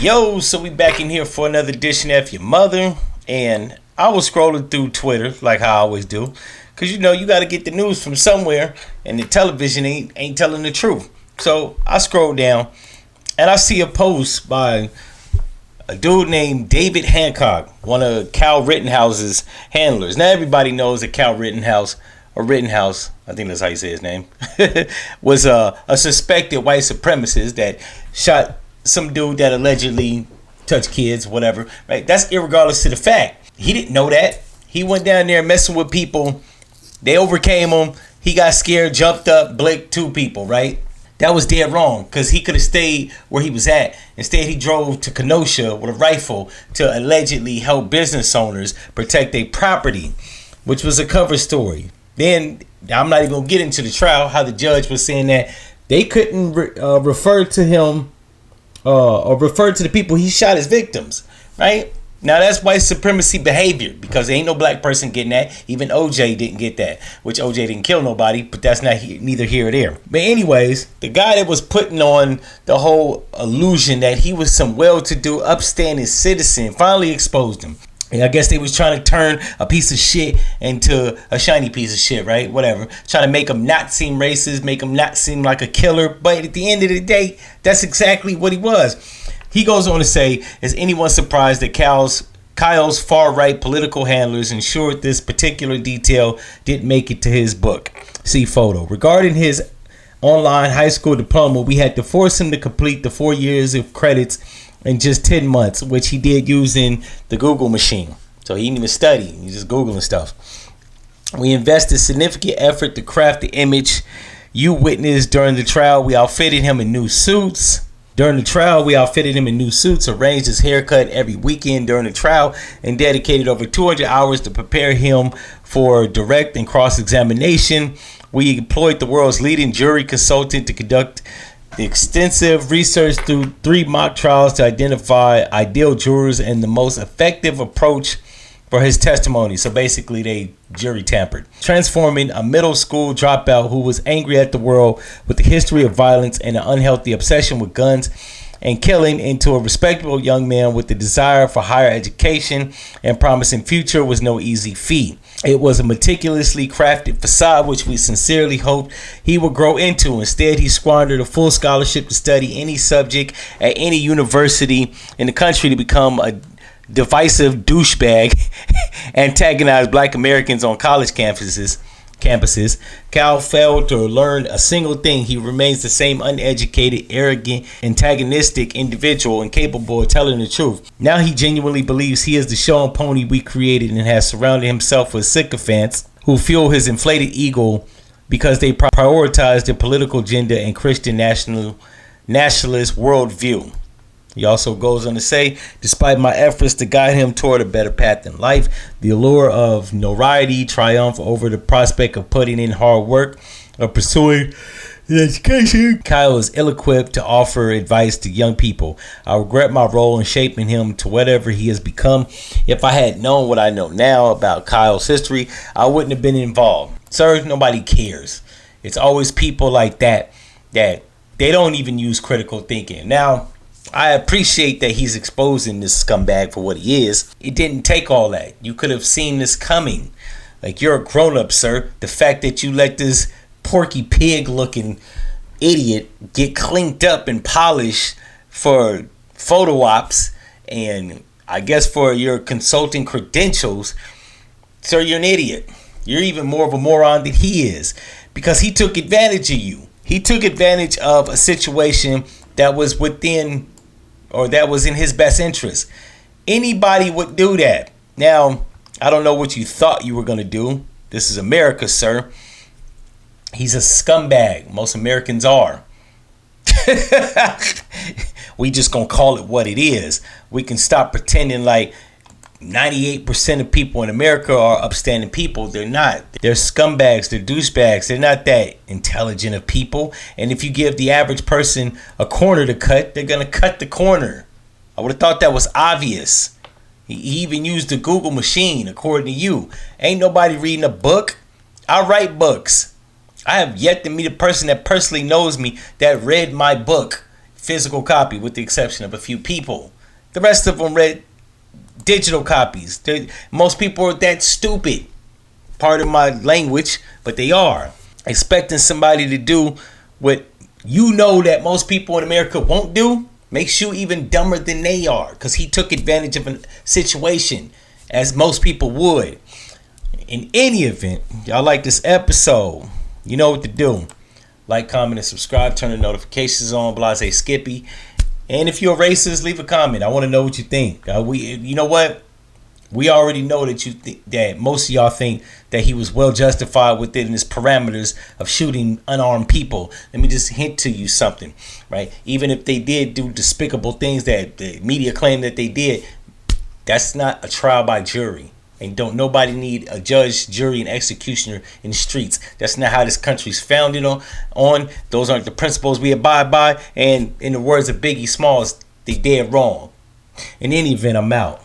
Yo, so we back in here for another edition of F-ya-Motha, and I was scrolling through Twitter like how I always do, cause you got to get the news from somewhere, and the television ain't telling the truth. So I scroll down, and I see a post by a dude named David Hancock, one of Kyle Rittenhouse's handlers. Now everybody knows that Kyle Rittenhouse, or Rittenhouse, I think that's how you say his name, was a suspected white supremacist that shot some dude that allegedly touched kids, whatever, right? That's irregardless to the fact. He didn't know that. He went down there messing with people. They overcame him. He got scared, jumped up, blinked two people, right? That was dead wrong because he could have stayed where he was at. Instead, he drove to Kenosha with a rifle to allegedly help business owners protect their property, which was a cover story. Then, I'm not even going to get into the trial, how the judge was saying that they couldn't refer to him or refer to the people he shot as victims, right? Now that's white supremacy behavior because there ain't no black person getting that. Even OJ didn't get that, which OJ didn't kill nobody, but that's neither here or there. But anyways, the guy that was putting on the whole illusion that he was some well-to-do, upstanding citizen finally exposed him. And I guess they was trying to turn a piece of shit into a shiny piece of shit, right? Whatever. Trying to make him not seem racist, make him not seem like a killer. But at the end of the day, that's exactly what he was. He goes on to say, is anyone surprised that Kyle's far-right political handlers ensured this particular detail didn't make it to his book? See photo. Regarding his online high school diploma, we had to force him to complete the 4 years of credits in just 10 months, which he did using the Google machine. So he didn't even study. He's just Googling stuff. We invested significant effort to craft the image you witnessed during the trial. We outfitted him in new suits. Arranged his haircut every weekend during the trial, and dedicated over 200 hours to prepare him for direct and cross-examination. We employed the world's leading jury consultant to conduct extensive research through 3 mock trials to identify ideal jurors and the most effective approach for his testimony. So basically they jury tampered, transforming a middle school dropout who was angry at the world with a history of violence and an unhealthy obsession with guns and killing into a respectable young man with the desire for higher education and promising future was no easy feat. It was a meticulously crafted facade which we sincerely hoped he would grow into. Instead, he squandered a full scholarship to study any subject at any university in the country to become a divisive douchebag, antagonize black Americans on college campuses. Kyle failed to learn a single thing. He remains the same uneducated, arrogant, antagonistic individual incapable of telling the truth. Now he genuinely believes he is the show and pony we created and has surrounded himself with sycophants who fuel his inflated ego because they prioritize their political agenda and Christian nationalist worldview. He also goes on to say, despite my efforts to guide him toward a better path in life, the allure of notoriety triumphed over the prospect of putting in hard work or pursuing an education. Kyle is ill-equipped to offer advice to young people. I regret my role in shaping him to whatever he has become. If I had known what I know now about Kyle's history, I wouldn't have been involved. Sir, nobody cares. It's always people like that they don't even use critical thinking. Now, I appreciate that he's exposing this scumbag for what he is. It didn't take all that. You could have seen this coming. Like, you're a grown-up, sir. The fact that you let this Porky Pig-looking idiot get cleaned up and polished for photo ops and I guess for your consulting credentials, sir, you're an idiot. You're even more of a moron than he is because he took advantage of you. He took advantage of a situation that was in his best interest. Anybody would do that. Now, I don't know what you thought you were going to do. This is America, sir. He's a scumbag. Most Americans are. We just going to call it what it is. We can stop pretending like 98% of people in America are upstanding people. They're not. They're scumbags. They're douchebags. They're not that intelligent of people. And if you give the average person a corner to cut, they're going to cut the corner. I would have thought that was obvious. He even used the Google machine, according to you. Ain't nobody reading a book. I write books. I have yet to meet a person that personally knows me that read my book. physical copy, with the exception of a few people. The rest of them read digital copies. Most people are that stupid. Pardon my language, but they are. Expecting somebody to do what you know that most people in America won't do makes you even dumber than they are, because he took advantage of a situation as most people would. In any event, y'all like this episode, you know what to do. Like, comment, and subscribe. Turn the notifications on. Blase Skippy. And if you're a racist, leave a comment. I want to know what you think. You know what? We already know that that most of y'all think that he was well justified within his parameters of shooting unarmed people. Let me just hint to you something, right? Even if they did do despicable things that the media claim that they did, that's not a trial by jury. And don't nobody need a judge, jury, and executioner in the streets. That's not how this country's founded on. Those aren't the principles we abide by. And in the words of Biggie Smalls, they dead wrong. In any event, I'm out.